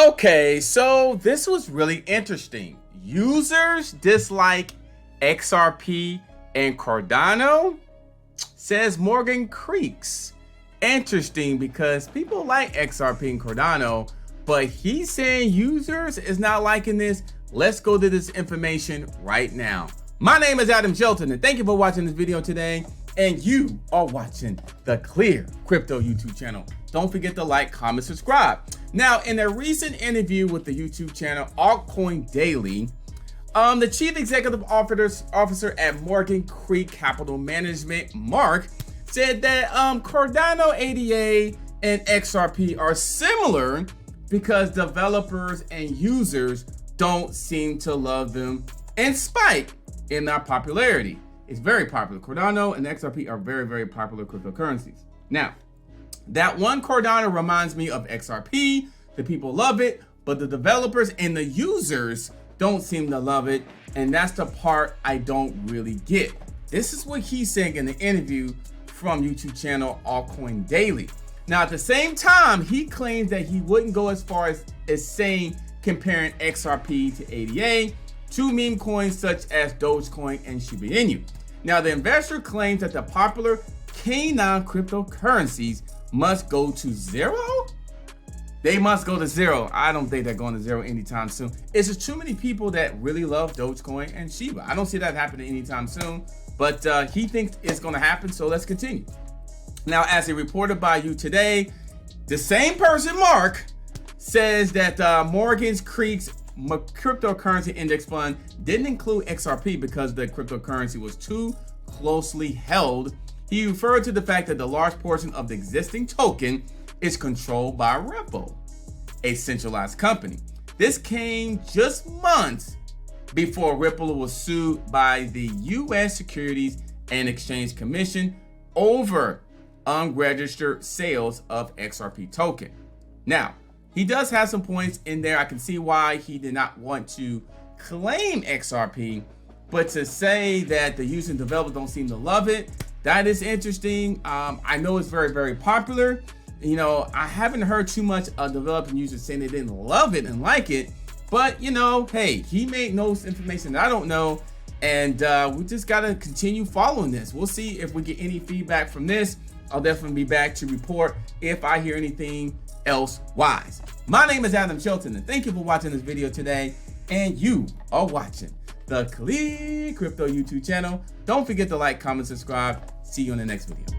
Okay, so this was really interesting. Users dislike XRP and Cardano, says Morgan Creeks. Interesting because people like XRP and Cardano, but he's saying users is not liking this. Let's go to this information right now. My name is Adam Shelton and thank you for watching this video today. And you are watching the Clear Crypto YouTube channel. Don't forget to like, comment, subscribe. Now, in a recent interview with the YouTube channel Altcoin Daily, the Chief Executive Officer at Morgan Creek Capital Management, Mark, said that Cardano ADA and XRP are similar because developers and users don't seem to love them and spike in their popularity. It's very popular. Cardano and XRP are very, very popular cryptocurrencies. Now, that one Cardano reminds me of XRP. The people love it, but the developers and the users don't seem to love it. And that's the part I don't really get. This is what he's saying in the interview from YouTube channel Altcoin Daily. Now, at the same time, he claims that he wouldn't go as far as saying comparing XRP to ADA, two meme coins such as Dogecoin and Shiba Inu. Now, the investor claims that the popular canine cryptocurrencies must go to zero. They must go to zero. I don't think they're going to zero anytime soon. It's just too many people that really love Dogecoin and Shiba. I don't see that happening anytime soon, but he thinks it's going to happen. So let's continue. Now, as a reported by you today, the same person, Mark, says that Morgan Creek's cryptocurrency index fund didn't include XRP because the cryptocurrency was too closely held. He referred to the fact that the large portion of the existing token is controlled by Ripple, a centralized company. This came just months before Ripple was sued by the U.S. Securities and Exchange Commission over unregistered sales of XRP token. Now, he does have some points in there. I can see why he did not want to claim XRP, but to say that the users and developers don't seem to love it, that is interesting. I know it's very, very popular. You know, I haven't heard too much of developing users saying they didn't love it and like it, but you know, hey, he may know information that I don't know, and we just gotta continue following this. We'll see if we get any feedback from this. I'll definitely be back to report if I hear anything else wise. My name is Adam Shelton and thank you for watching this video today, and you are watching the Clear Crypto YouTube channel. Don't forget to like, comment, subscribe. See you in the next video.